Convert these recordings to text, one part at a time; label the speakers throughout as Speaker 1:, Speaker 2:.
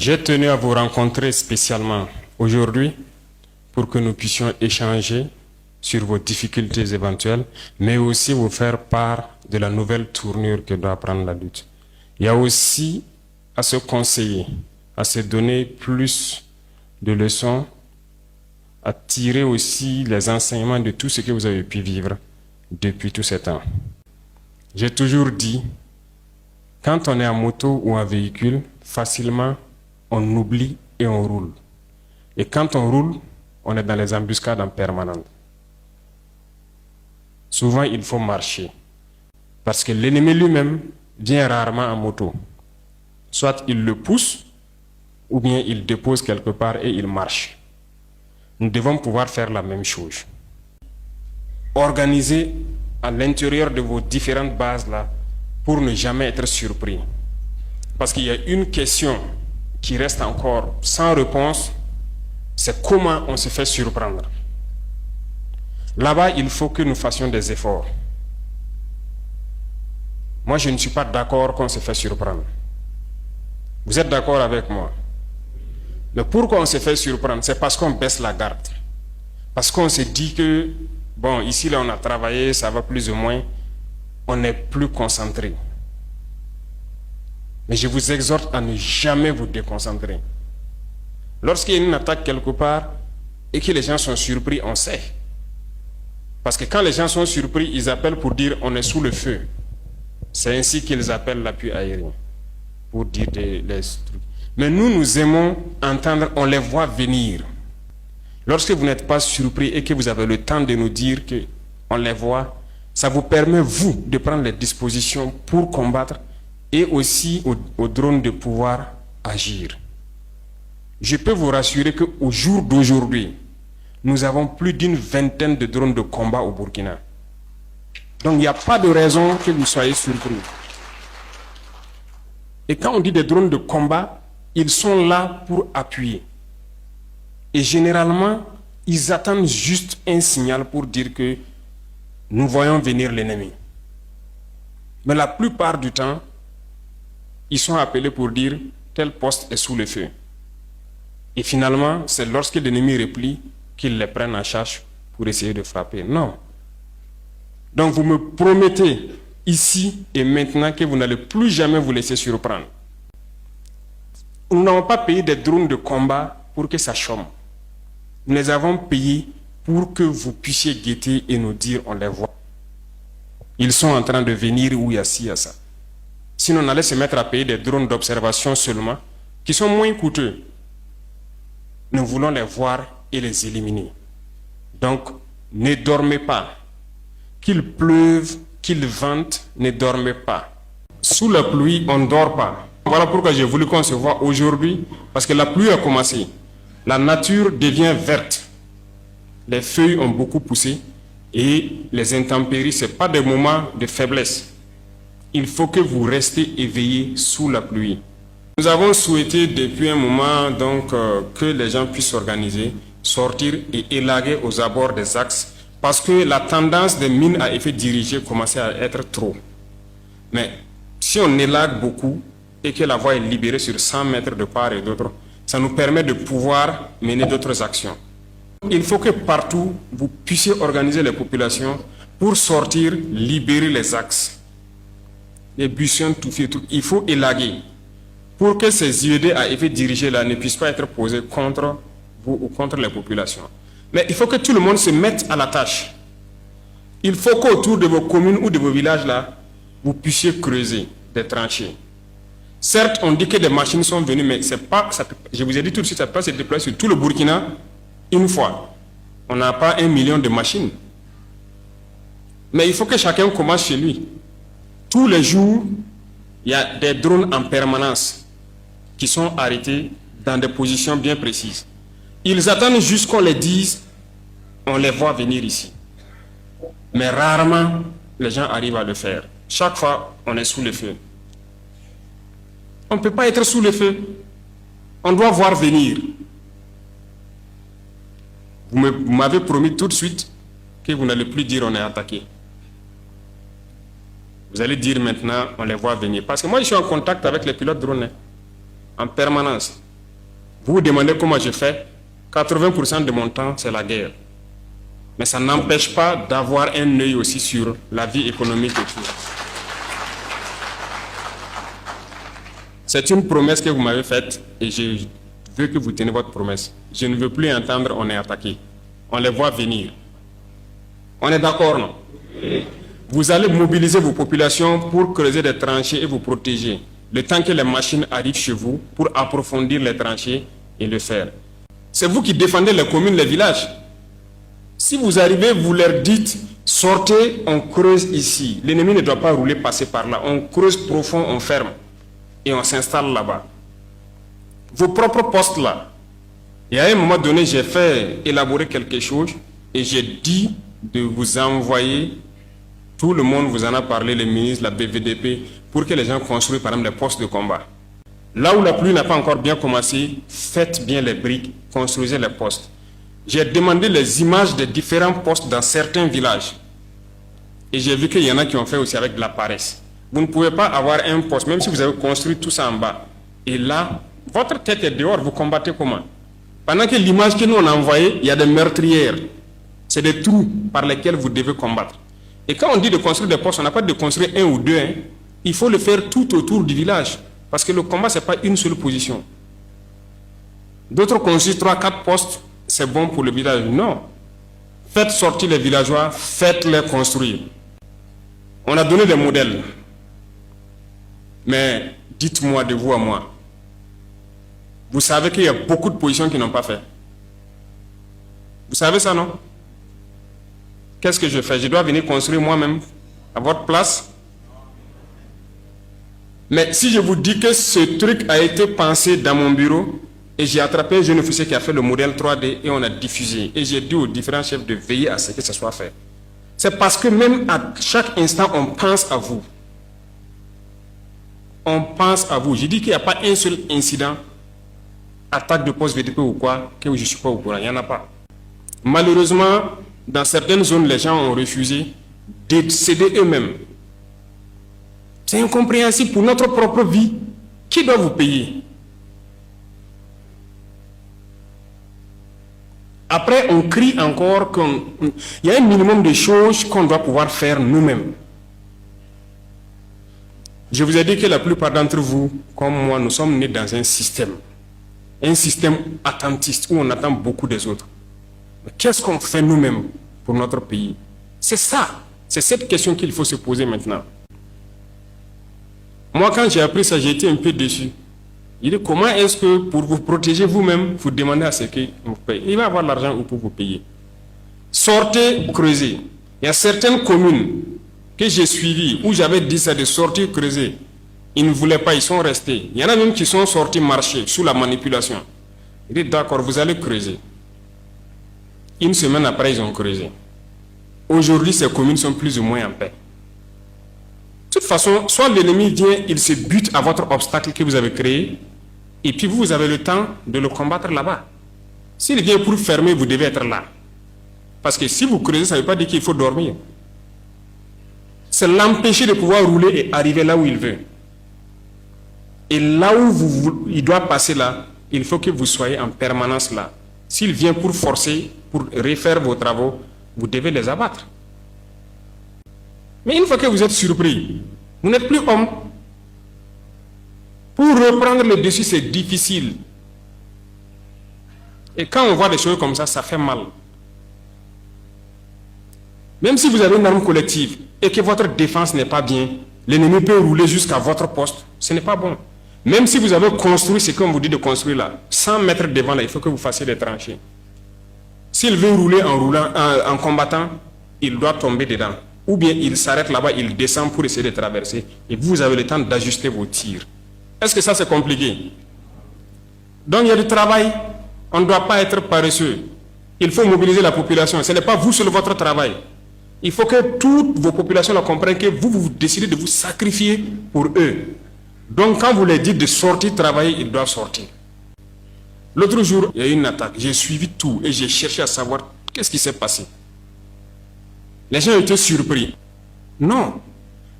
Speaker 1: J'ai tenu à vous rencontrer spécialement aujourd'hui pour que nous puissions échanger sur vos difficultés éventuelles, mais aussi vous faire part de la nouvelle tournure que doit prendre la lutte. Il y a aussi à se conseiller, à se donner plus de leçons, à tirer aussi les enseignements de tout ce que vous avez pu vivre depuis tout ce temps. J'ai toujours dit, quand on est en moto ou en véhicule, facilement, on oublie et on roule. Et quand on roule, on est dans les embuscades en permanence. Souvent, il faut marcher. Parce que l'ennemi lui-même vient rarement en moto. Soit il le pousse, ou bien il dépose quelque part et il marche. Nous devons pouvoir faire la même chose. Organisez à l'intérieur de vos différentes bases-là pour ne jamais être surpris. Parce qu'il y a une question qui reste encore sans réponse, c'est comment on se fait surprendre. Là-bas, il faut que nous fassions des efforts. Moi, je ne suis pas d'accord qu'on se fait surprendre. Vous êtes d'accord avec moi? Mais pourquoi on se fait surprendre? C'est parce qu'on baisse la garde. Parce qu'on se dit que, bon, ici, là, on a travaillé, ça va plus ou moins, on n'est plus concentré. Mais je vous exhorte à ne jamais vous déconcentrer. Lorsqu'il y a une attaque quelque part et que les gens sont surpris, on sait. Parce que quand les gens sont surpris, ils appellent pour dire on est sous le feu. C'est ainsi qu'ils appellent l'appui aérien. Pour dire les trucs. Mais nous aimons entendre, on les voit venir. Lorsque vous n'êtes pas surpris et que vous avez le temps de nous dire qu'on les voit, ça vous permet, vous, de prendre les dispositions pour combattre et aussi au drone de pouvoir agir. Je peux vous rassurer qu'au jour d'aujourd'hui, nous avons plus d'une vingtaine de drones de combat au Burkina. Donc il n'y a pas de raison que vous soyez surpris. Et quand on dit des drones de combat, ils sont là pour appuyer. Et généralement, ils attendent juste un signal pour dire que nous voyons venir l'ennemi. Mais la plupart du temps, ils sont appelés pour dire tel poste est sous le feu. Et finalement, c'est lorsque l'ennemi replie qu'ils les prennent en charge pour essayer de frapper. Non. Donc vous me promettez ici et maintenant que vous n'allez plus jamais vous laisser surprendre. Nous n'avons pas payé des drones de combat pour que ça chôme. Nous les avons payés pour que vous puissiez guetter et nous dire on les voit. Ils sont en train de venir où il y a ci, il y a ça. Sinon on allait se mettre à payer des drones d'observation seulement, qui sont moins coûteux. Nous voulons les voir et les éliminer. Donc, ne dormez pas. Qu'il pleuve, qu'il vente, ne dormez pas. Sous la pluie, on ne dort pas. Voilà pourquoi j'ai voulu qu'on se voit aujourd'hui, parce que la pluie a commencé. La nature devient verte. Les feuilles ont beaucoup poussé et les intempéries, ce n'est pas des moments de faiblesse. Il faut que vous restez éveillés sous la pluie. Nous avons souhaité depuis un moment donc, que les gens puissent s'organiser, sortir et élaguer aux abords des axes parce que la tendance des mines à effet dirigé commençait à être trop. Mais si on élague beaucoup et que la voie est libérée sur 100 mètres de part et d'autre, ça nous permet de pouvoir mener d'autres actions. Il faut que partout, vous puissiez organiser les populations pour sortir, libérer les axes. Les buissons, tout fait, tout. Il faut élaguer pour que ces IED à effet dirigé-là ne puissent pas être posés contre vous ou contre les populations. Mais il faut que tout le monde se mette à la tâche. Il faut qu'autour de vos communes ou de vos villages-là, vous puissiez creuser des tranchées. Certes, on dit que des machines sont venues, mais c'est pas, je vous ai dit tout de suite, ça peut pas se déployer sur tout le Burkina une fois. On n'a pas 1 million de machines. Mais il faut que chacun commence chez lui. Tous les jours, il y a des drones en permanence qui sont arrêtés dans des positions bien précises. Ils attendent juste qu'on les dise, on les voit venir ici. Mais rarement, les gens arrivent à le faire. Chaque fois, on est sous le feu. On ne peut pas être sous le feu. On doit voir venir. Vous m'avez promis tout de suite que vous n'allez plus dire on est attaqué. Vous allez dire maintenant on les voit venir. Parce que moi je suis en contact avec les pilotes drones en permanence. Vous vous demandez comment je fais? 80% de mon temps, c'est la guerre. Mais ça n'empêche pas d'avoir un œil aussi sur la vie économique et tout. C'est une promesse que vous m'avez faite et je veux que vous teniez votre promesse. Je ne veux plus entendre on est attaqué. On les voit venir. On est d'accord, non? Vous allez mobiliser vos populations pour creuser des tranchées et vous protéger. Le temps que les machines arrivent chez vous pour approfondir les tranchées et le faire. C'est vous qui défendez les communes, les villages. Si vous arrivez, vous leur dites, sortez, on creuse ici. L'ennemi ne doit pas rouler, passer par là. On creuse profond, on ferme. Et on s'installe là-bas. Vos propres postes là. Et à un moment donné, j'ai fait élaborer quelque chose et j'ai dit de vous envoyer, tout le monde vous en a parlé, les ministres, la BVDP, pour que les gens construisent par exemple les postes de combat. Là où la pluie n'a pas encore bien commencé, faites bien les briques, construisez les postes. J'ai demandé les images des différents postes dans certains villages. Et j'ai vu qu'il y en a qui ont fait aussi avec de la paresse. Vous ne pouvez pas avoir un poste, même si vous avez construit tout ça en bas. Et là, votre tête est dehors, vous combattez comment? Pendant que l'image que nous on a envoyée, il y a des meurtrières. C'est des trous par lesquels vous devez combattre. Et quand on dit de construire des postes, on n'a pas de construire un ou deux. Hein. Il faut le faire tout autour du village. Parce que le combat, ce n'est pas une seule position. D'autres construisent 3-4 postes, c'est bon pour le village. Non. Faites sortir les villageois, faites-les construire. On a donné des modèles. Mais dites-moi de vous à moi. Vous savez qu'il y a beaucoup de positions qui n'ont pas fait. Vous savez ça, non? Qu'est-ce que je fais? Je dois venir construire moi-même à votre place? Mais si je vous dis que ce truc a été pensé dans mon bureau et j'ai attrapé un jeune officier qui a fait le modèle 3D et on a diffusé et j'ai dit aux différents chefs de veiller à ce que ce soit fait. C'est parce que même à chaque instant, on pense à vous. On pense à vous. Je dis qu'il n'y a pas un seul incident, attaque de poste VDP ou quoi, que je ne suis pas au courant. Il n'y en a pas. Malheureusement, dans certaines zones, les gens ont refusé de céder eux-mêmes. C'est incompréhensible pour notre propre vie. Qui doit vous payer? Après, on crie encore qu'il y a un minimum de choses qu'on doit pouvoir faire nous-mêmes. Je vous ai dit que la plupart d'entre vous, comme moi, nous sommes nés dans un système attentiste où on attend beaucoup des autres. Mais qu'est-ce qu'on fait nous-mêmes pour notre pays? C'est ça, c'est cette question qu'il faut se poser maintenant. Moi, quand j'ai appris ça, j'ai été un peu déçu. Il dit, comment est-ce que pour vous protéger vous-même, vous demandez à ce qu'il vous paye? Il va avoir l'argent pour vous payer. Sortez, creusez. Il y a certaines communes que j'ai suivies où j'avais dit ça de sortir, creuser. Ils ne voulaient pas, ils sont restés. Il y en a même qui sont sortis marcher sous la manipulation. Il dit, d'accord, vous allez creuser. Une semaine après, ils ont creusé. Aujourd'hui, ces communes sont plus ou moins en paix. De toute façon, soit l'ennemi vient, il se bute à votre obstacle que vous avez créé, et puis vous avez le temps de le combattre là-bas. S'il vient pour fermer, vous devez être là. Parce que si vous creusez, ça ne veut pas dire qu'il faut dormir. C'est l'empêcher de pouvoir rouler et arriver là où il veut. Et là où il doit passer là, il faut que vous soyez en permanence là. S'il vient pour forcer, pour refaire vos travaux, vous devez les abattre. Mais une fois que vous êtes surpris, vous n'êtes plus homme. Pour reprendre le dessus, c'est difficile. Et quand on voit des choses comme ça, ça fait mal. Même si vous avez une arme collective et que votre défense n'est pas bien, l'ennemi peut rouler jusqu'à votre poste. Ce n'est pas bon. Même si vous avez construit ce qu'on vous dit de construire là, 100 mètres devant là, il faut que vous fassiez des tranchées. S'il veut rouler en combattant, il doit tomber dedans. Ou bien il s'arrête là-bas, il descend pour essayer de traverser. Et vous avez le temps d'ajuster vos tirs. Est-ce que ça c'est compliqué? Donc il y a du travail. On ne doit pas être paresseux. Il faut mobiliser la population. Ce n'est pas vous seul votre travail. Il faut que toutes vos populations la comprennent que vous décidez de vous sacrifier pour eux. Donc quand vous les dites de sortir travailler, ils doivent sortir. L'autre jour, il y a eu une attaque. J'ai suivi tout et j'ai cherché à savoir qu'est-ce qui s'est passé. Les gens étaient surpris. Non.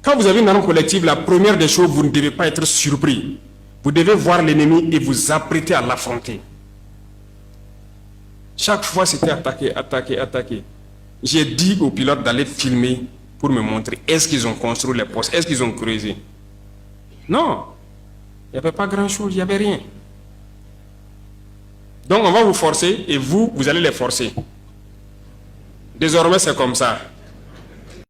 Speaker 1: Quand vous avez une arme collective, la première des choses, vous ne devez pas être surpris. Vous devez voir l'ennemi et vous apprêter à l'affronter. Chaque fois, c'était attaqué, attaqué, attaqué. J'ai dit aux pilotes d'aller filmer pour me montrer. Est-ce qu'ils ont construit les postes? Est-ce qu'ils ont creusé? Non. Il n'y avait pas grand-chose, il n'y avait rien. Donc on va vous forcer et vous allez les forcer. Désormais, c'est comme ça.